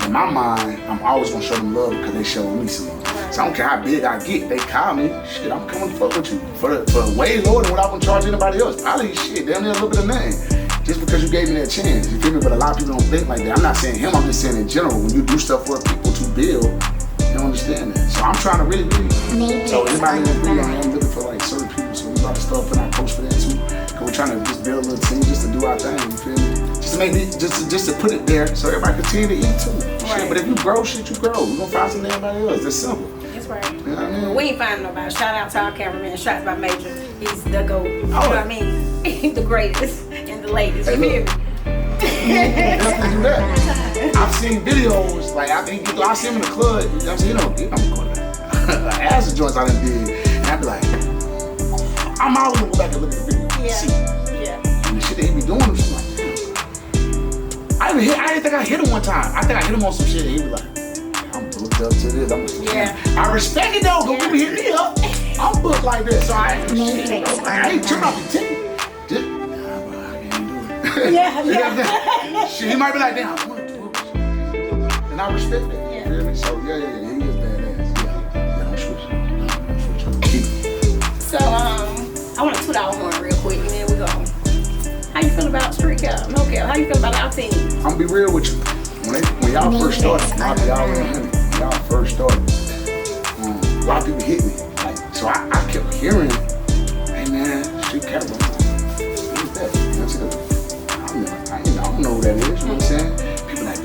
in my mind, I'm always gonna show them love because they show me some. So I don't care how big I get, they call me, shit, I'm coming to fuck with you. For way lower than what I would charge anybody else. Probably shit, damn near a little bit of nothing. Just because you gave me that chance, you feel me? But a lot of people don't think like that. I'm not saying him, I'm just saying in general, when you do stuff for people to build, you don't understand that. So I'm trying to really. So anybody in the video, I am looking for like certain people, so we about to start putting out posts for that too. Cause we're trying to just build a little team just to do our thing, you feel me? Just to make me, just to put it there so everybody continue to eat too. Right. Shit, but if you grow, shit, you grow. We're gonna find something everybody else. That's simple. That's right. You know what I mean? We ain't finding nobody. Shout out to our cameraman. Shots by Major. He's the GOAT. You know what I mean? The greatest and the latest. You hear me? I've seen videos, like I see him in the club, I'm saying, I'm going to acid joints I done did, and I be like, I'm always gonna go back and look at the video. Yeah. See. Yeah. And the shit that he be doing, I'm just like, damn. I didn't think I hit him one time. I think I hit him on some shit, and he was like, I'm booked up to this. I respect it though, because when you hit me up, I'm booked like this, so I ain't tripping off the ticket. Yeah. Shit, he might be like, damn, I want to do it. And I respect that. You feel me? So, yeah, he is badass. Yeah, don't switch. So, I want to toot our horn real quick, and then we go. How you feel about street cap? No cap. How you feel about our team? I'm gonna be real with you. When y'all first started, y'all first started, a lot of people hit me. Like, so I kept hearing, hey man, street cap, what is that? I don't know who that is, you know what I'm saying? People like,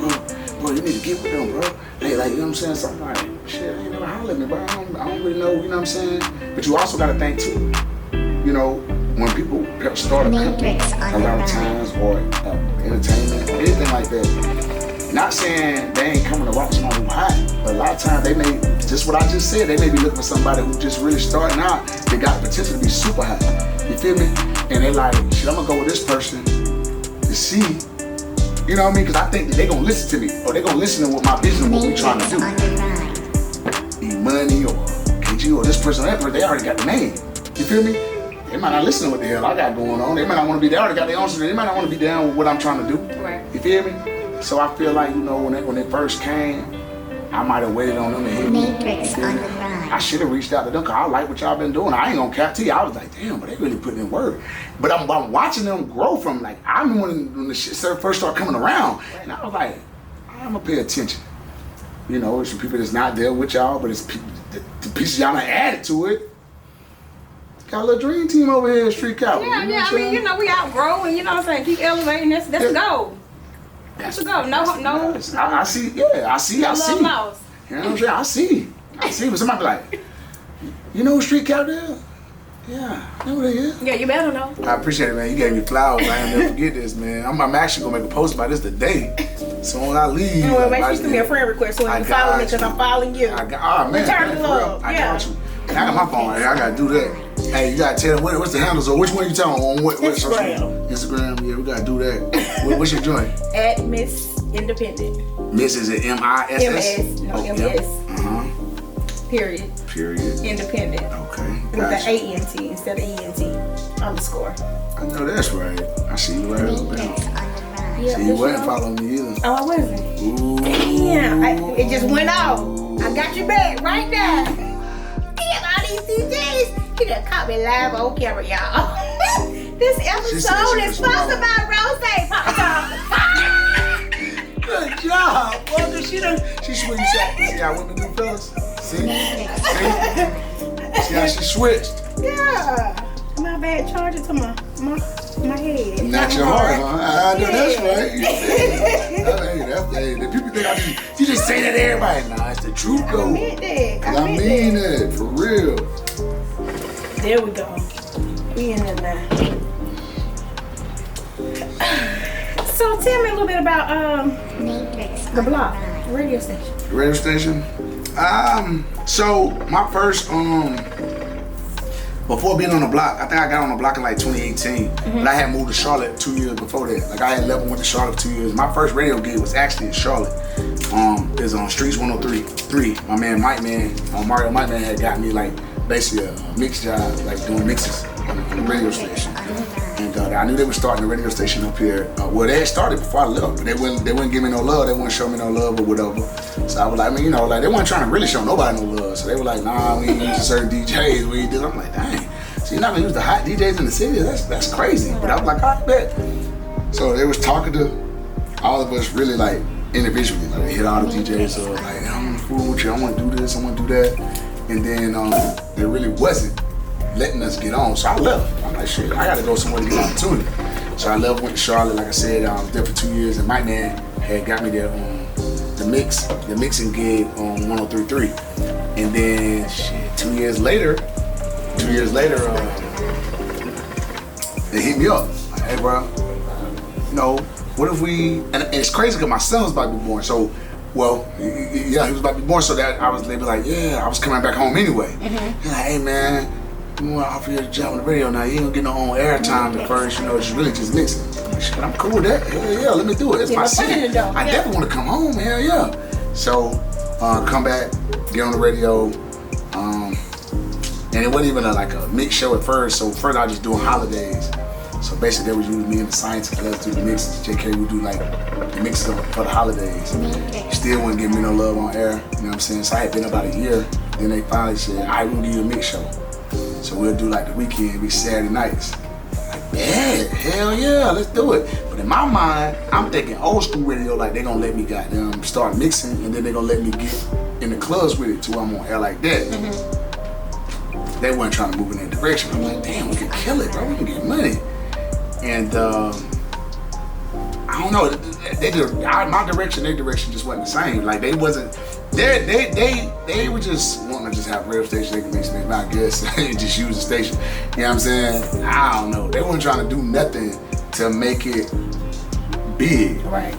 bro, you need to get with them, bro. Hey, like, you know what I'm saying? So I'm like, shit, I ain't never hollered at me, bro. I don't really know, you know what I'm saying? But you also gotta think too, you know, when people start a company Matrix on the around run. times or entertainment or anything like that, not saying they ain't coming to rock somebody who hot, but a lot of times they may, just what I just said, they may be looking for somebody who just really starting out. They got the potential to be super hot. You feel me? And they like, shit, I'm gonna go with this person to see. You know what I mean? Because I think that they gonna listen to me, or they gonna listen to what my vision, what we trying to do. On the run. E-Money or KG or this person or that person, they already got the name. You feel me? They might not listen to what the hell I got going on. They might not want to be, they already got their own shit. They might not want to be down with what I'm trying to do. Right. You feel me? So I feel like, you know, when they first came, I might have waited on them to hit me. Matrix on the run. I should have reached out to them because I like what y'all been doing. I ain't gonna cap to you. I was like, damn, but they really putting in work. But I'm watching them grow from, like, I remember when the shit first started coming around, and I was like, I'm gonna pay attention. You know, it's some people that's not there with y'all, but it's the pieces y'all done added to it. Got a little dream team over here in Street Cowboy. Yeah, you know yeah. what I mean, you know, we outgrow and you know what I'm saying. Keep elevating. That's the goal. That's the goal. No. I see. Yeah, I see. Love lost. You know what I'm saying? I see. But somebody be like, you know who Street Cowboy is? Yeah, I know who they is. Yeah, you better know. I appreciate it, man. You gave me flowers. I ain't never forget this, man. I'm actually gonna make a post about this today. So when I leave, Well, make sure you send me a friend request so you can follow me because I'm following you. Oh man, Return man, the love. I got you. I got my phone right here. I gotta do that. Hey, you gotta tell them what's the handles or which one you telling on what social media? Instagram. Instagram. Yeah, we gotta do that. What's your joint? At Miss Independent. Miss is it M-I-S-S? M-S. No, M-S. Period. Period. Independent. Okay. With the A-N-T instead of E-N-T. Underscore. I know that's right. I see you right over Matrix there. on the run. Yeah, See, you wasn't following me either. Oh, I wasn't. Ooh. Damn, it just went off. I got your back right now. Damn, all these DJs. He done caught me live on camera, y'all. This episode is sponsored by Rose Pop Top. Good job, boy. She switched that. See how women do, fellas? See? See how she switched? Yeah. My bad, charge it to my head. Not your heart, huh? I know that's right. Hey, the people think you just say that to everybody. Nah, it's the truth, though. I meant that. I mean it, for real. There we go. We in there now. So tell me a little bit about Matrix the on the block, run. radio station. Radio station. So my first before being on the block, I think I got on the block in like 2018. But I had moved to Charlotte 2 years before that. Like I had left and went to Charlotte 2 years. My first radio gig was actually in Charlotte. It was on Streets 103.3. My man Mario Mike Man had got me like basically a mix job, like doing mixes on the radio station. And I knew they were starting the radio station up here. Well, they had started before I left, but they wouldn't give me no love. They wouldn't show me no love or whatever. So I was like, you know, like they weren't trying to really show nobody no love. So they were like, nah, we ain't using certain DJs. We ain't do. I'm like, dang. So you're not gonna use the hot DJs in the city? That's crazy. But I was like, I bet. So they was talking to all of us really like individually. Like they hit all the DJs up, like, I want to fool with you. I want to do this. I want to do that. And then they really wasn't letting us get on. So I left. I'm like, shit, I gotta go somewhere to get an opportunity. So I left, went to Charlotte, like I said, I was there for 2 years, and my man had got me there on the mixing gig on 103.3. And then shit, 2 years later, they hit me up. Like, hey bro, you know, what if we, and it's crazy because my son was about to be born, so well, yeah, he was about to be born, so that they be like, yeah, I was coming back home anyway. He's like, hey man, we want to offer you a job on the radio now. You ain't gonna get no own airtime at first, you know, it's really just mixing. I'm like, shit, I'm cool with that. Hell yeah, let me do it. It's my city. I definitely want to come home. Hell yeah. So, come back, get on the radio. And it wasn't even like a mix show at first. So first I was just doing holidays. So basically they was using me and the science class to do the mixes. JK would do like the mixes for the holidays. Still wouldn't give me no love on air. You know what I'm saying? So I had been about a year. Then they finally said, all right, we'll give you a mix show. So we'll do like the weekend, be Saturday nights. Like, yeah, hell yeah, let's do it. But in my mind, I'm thinking old school radio, like they gonna let me goddamn start mixing and then they gonna let me get in the clubs with it till I'm on air like that. They weren't trying to move in that direction. I'm like, damn, we can kill it, bro, we can get money. And I don't know, my direction, their direction just wasn't the same. Like they wasn't They were just wanting to just have a radio station they can make space, I guess, and just use the station. You know what I'm saying? I don't know. They weren't trying to do nothing to make it big. Right.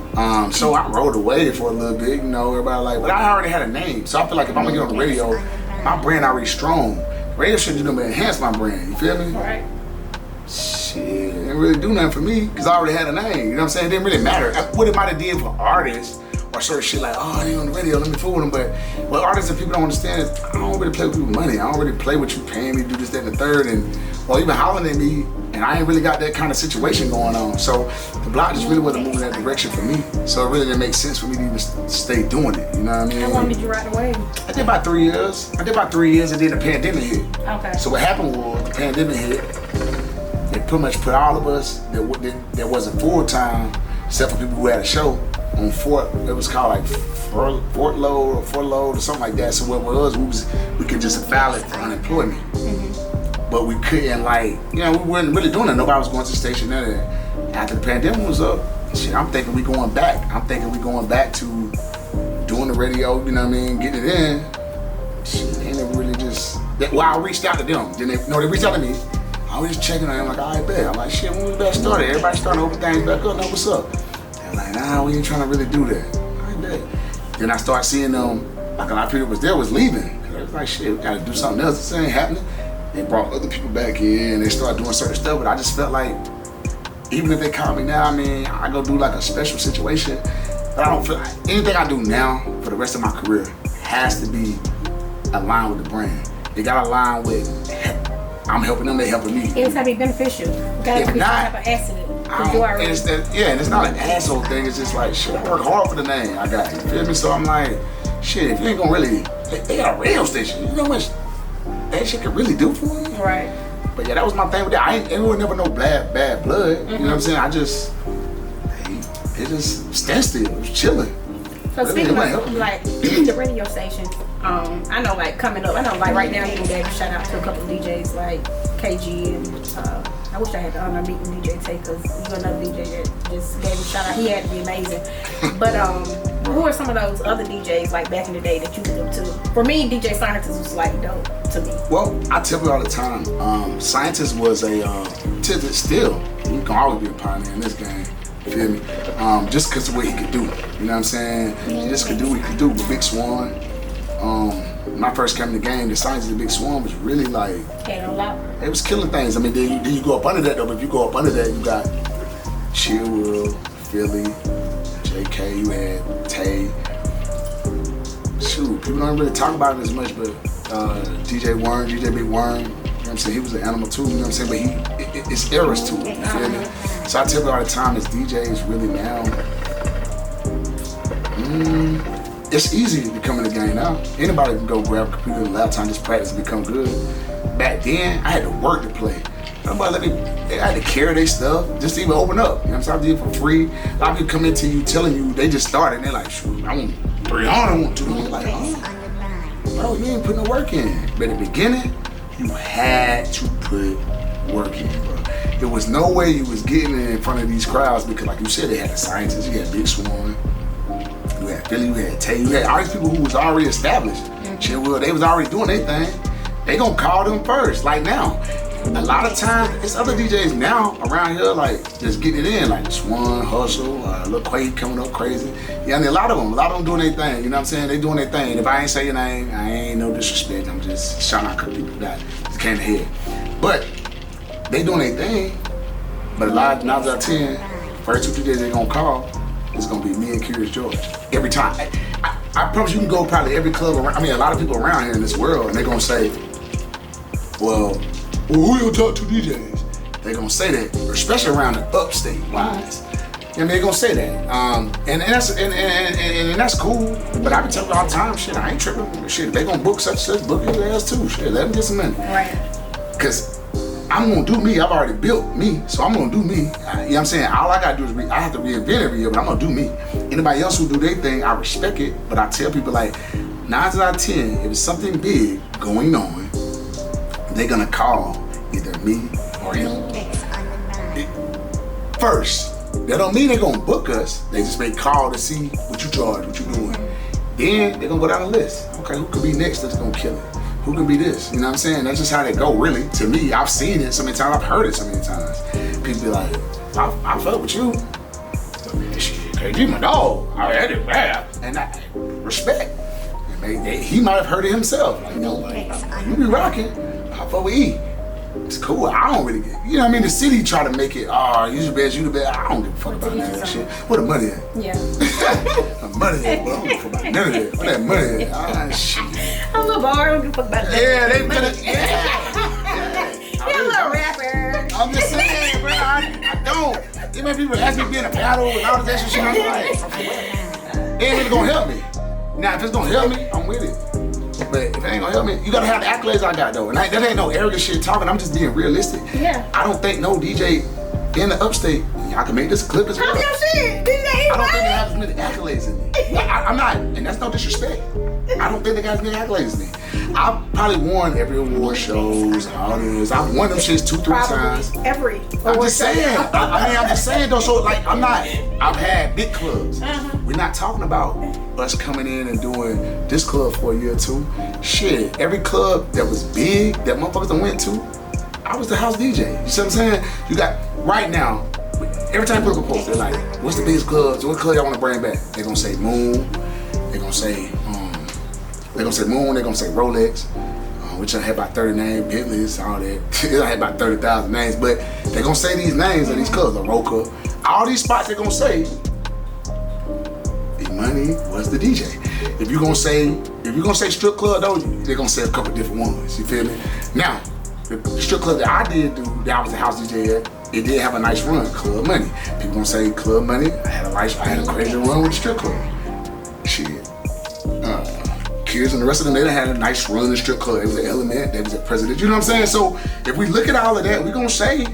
So I rode away for a little bit, you know, everybody like, but I already had a name. So I feel like if I'm gonna get on the radio, my brand already strong. Radio shouldn't do nothing but enhance my brand, you feel me? Right. Shit, it didn't really do nothing for me, because I already had a name, you know what I'm saying? It didn't really matter. What it might have did for artists, or sort of shit like, oh, they on the radio, let me fool them. But what artists and people don't understand is I don't really play with people's money. I don't really play with you paying me to do this, that, and the third, and or even hollering at me, and I ain't really got that kind of situation going on. So the block just really wasn't moving that direction for me. So it really didn't make sense for me to even stay doing it. You know what I mean? How long did you ride away? I did about 3 years. And then the pandemic hit. Okay. So what happened was the pandemic hit. They pretty much put all of us that wasn't full time, except for people who had a show, on it was called like Fort Load or something like that. So what it was, we could just file it for unemployment. But we couldn't, like, you know, we weren't really doing that. Nobody was going to the station there. After the pandemic was up, shit, I'm thinking we going back. I'm thinking we going back to doing the radio, you know what I mean, getting it in. Shit, they never really just, well, I reached out to them. Then they reached out to me. I was just checking on them, like, all right, bet. I'm like, shit, when we back started, everybody starting to open things back up, now what's up? They're like, nah, we ain't trying to really do that. All right, bet. Then I started seeing them, like a lot of people was leaving. Cause I was like, shit, we gotta do something else, this ain't happening. They brought other people back in, they started doing certain stuff, but I just felt like, even if they call me now, I mean, I go do like a special situation, but I don't feel, anything I do now for the rest of my career has to be aligned with the brand. It gotta align with, I'm helping them, they helping me. It's gotta be beneficial. You gotta be some type of accident. And it's not an asshole thing, it's just like, shit, I work hard for the name I got, you feel me? So I'm like, shit, if you ain't gonna really, they got a radio station, you know how much that shit could really do for me? Right. But yeah, that was my thing with that. It was never no bad blood. You know what I'm saying? It just stand still. It was chilling. So speaking of like the radio stations, I know like coming up, I know like right now you gave a shout out to a couple of DJs like KG and I wish I had the honor of meeting DJ Tay because you're another DJ that just gave a shout out. He had to be amazing. But who are some of those other DJs like back in the day that you looked up to? For me, DJ Scientist was like dope to me. Well, I tell you all the time, Scientist was still, you can always be a pioneer in this game. You feel me? Just because of what he could do. You know what I'm saying? He just could do what he could do with Big Swan. When I first came in the game, the Scientist of Big Swan was really like, it was killing things. I mean, then you go up under that though, but if you go up under that, you got Chillwood, Philly, JK, you had Tay. Shoot, people don't really talk about it as much, but DJ Big Worm, you know what I'm saying? He was an animal too, you know what I'm saying? But it's eras to it, you feel me? So I tell you all the time, as DJs really now, it's easy to become in the game now. Anybody can go grab a computer and laptop and just practice and become good. Back then, I had to work to play. Nobody they had to carry their stuff just to even open up. You know what I'm saying? I did it for free. A lot of people come into you telling you they just started and they're like, shoot, I want 300, I want 200. They're like, oh, bro, you ain't putting no work in. But in the beginning, you had to put work in, bro. There was no way you was getting in front of these crowds because like you said, they had the Scientists, you had Big Swan, you had Philly, you had Tay, you had all these people who was already established. Chillwood, they was already doing their thing. They gonna call them first, like now. A lot of times, it's other DJs now around here, like, just getting it in, like Swan, Hustle, Lil Quake coming up crazy. Yeah, I mean, a lot of them doing their thing, you know what I'm saying? They doing their thing. If I ain't say your name, I ain't no disrespect. I'm just shouting out a couple people that just came ahead. But, they doing their thing, but a lot of 9 out of 10, first 2 DJs they gonna call, it's gonna be me and Curious George. Every time. I promise you can go probably every club around, I mean, a lot of people around here in this world, and they're gonna say, well, who you talk to DJs? They're gonna say that, especially around the upstate wise. And they're gonna say that. And that's cool. But I be telling you all the time, shit, I ain't tripping. Shit, if they gonna book such book his ass too. Shit, let them get some money. Right. Cause I'm gonna do me. I've already built me, so I'm gonna do me. You know what I'm saying? All I gotta do is I have to reinvent every year, but I'm gonna do me. Anybody else who do their thing, I respect it. But I tell people like 9 out of 10, if it's something big going on, they're gonna call either me or him. First, that don't mean they're gonna book us. They just may call to see what you charge, what you doing. Then they're gonna go down the list. Okay, who could be next that's gonna kill it? Who can be this? You know what I'm saying? That's just how they go, really. To me, I've seen it so many times, I've heard it so many times. People be like, I fuck with you. KG, my dog. I had it bad. And I respect. He might have heard it himself. Like, you know, like, you be rocking. I fuck with E. It's cool. I don't really get, you know what I mean? The city try to make it, you the best, you the best. I don't give a fuck about none of that shit. Where the money at? Yeah. The money at, bro. I don't give a fuck about none of that. Where that money at? Ah, shit. I'm a little bar, I don't give a fuck about that. Yeah, they better, yeah. You're a little rapper. I'm just saying, bro. I don't. Even people ask me to be in a battle and all this extra shit, I'm like, it ain't really gonna help me. Now, if it's gonna help me, I'm with it. But if it ain't gonna help me, you gotta have the accolades I got though. And that ain't no arrogant shit talking, I'm just being realistic. Yeah. I don't think no DJ in the upstate, I can make this clip as well. Talk your shit. DJ I don't think they have as many accolades in me. I'm not, and that's no disrespect. I don't think they got as many accolades in me. I've probably won every award shows and all this. I've won them shits 2-3 times. Every. I'm just saying. I mean, I'm just saying though. So like, I've had big clubs. We're not talking about us coming in and doing this club for a year or two. Shit, every club that was big that motherfuckers done went to, I was the house DJ. You see what I'm saying? You got right now. Every time you put up a post, they're like, "What's the biggest club? What club y'all want to bring back?" They're gonna say Moon. They're gonna say Moon. They're gonna say Rolex. Which I had about 30 names, Bentleys, all that. I had about 30,000 names, but they're gonna say these names of these clubs, the Roca. All these spots they're gonna say, E-Money was the DJ. If you're gonna say strip club though, they're gonna say a couple different ones. You feel me? Now, the strip club that I did do, that I was the house DJ at, it did have a nice run, Club Money. People gonna say Club Money. I had a crazy run with the strip club. Shit. Kids and the rest of them, they done had a nice run in the strip club. It was an Element, they was a President. You know what I'm saying? So if we look at all of that, we gonna say,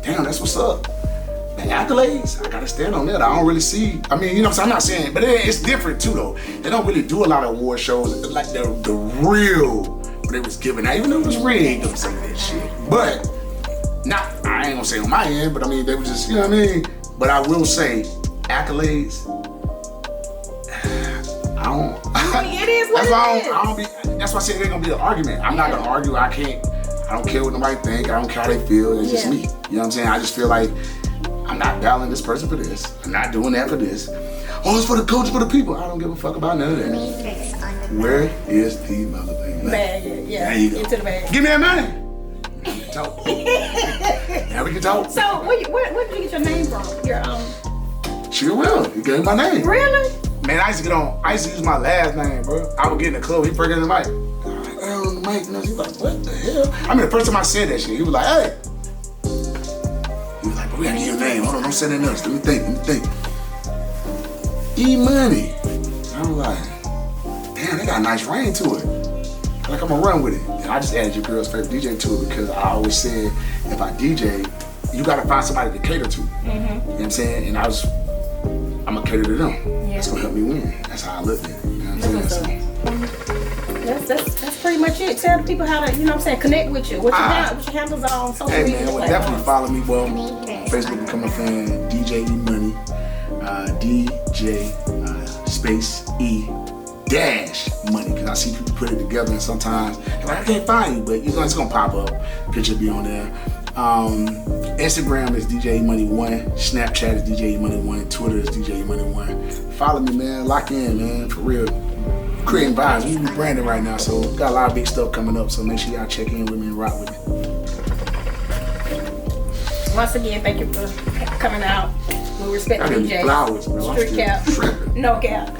damn, that's what's up. The accolades, I gotta stand on that. I don't really see, I mean, you know what I'm saying? I'm not saying, but it's different too though. They don't really do a lot of award shows like the real, what they was giving out, even though it was rigged or some of that shit. But, I ain't gonna say on my end, but I mean, they were just, you know what I mean? But I will say, accolades, I don't. It is what it is. That's why I said they're gonna be an argument. I'm not gonna argue. I don't care what nobody think. I don't care how they feel. It's just me. You know what I'm saying? I just feel like I'm not battling this person for this. I'm not doing that for this. Oh, it's for the coach, for the people. I don't give a fuck about none of that. Matrix on the Where is the motherfucking bag? Yeah. There you go. Into the bag. Give me that money. Now we can talk. Now we can talk. So where did you get your name from? Sure will. You gave me my name. Really? Man, I used to use my last name, bro. I would get in the club, he breaking the mic. I'm like, on the mic, and he was like, what the hell? I mean, the first time I said that shit, he was like, hey. He was like, but we gotta get your name. Hold on, don't say nothing else. Let me think. E-Money. I was like, damn, they got a nice ring to it. Like, I'm gonna run with it. And I just added your girl's favorite DJ to it because I always said, if I DJ, you gotta find somebody to cater to. You know what I'm saying? And I'm gonna cater to them. Yeah. That's gonna help me win. That's how I looked at it. You know what I'm saying? That's pretty much it. Tell the people how to, you know what I'm saying, connect with you. What your handles are on social media. Hey man, well, definitely follow me. Well, Facebook, become a fan. DJ E-Money. DJ space E dash money. Because I see people put it together and sometimes they're like, I can't find you, but you know it's gonna pop up. Picture be on there. Instagram is DJ E-Money1, Snapchat is DJ E-Money1, Twitter is DJ E-Money1. Follow me, man. Lock in, man. For real. Creating vibes. We rebranding right now, so got a lot of big stuff coming up. So make sure y'all check in with me and rock with me. Once again, thank you for coming out. We respect I DJ. Flowers, bro. Strict cap. No cap.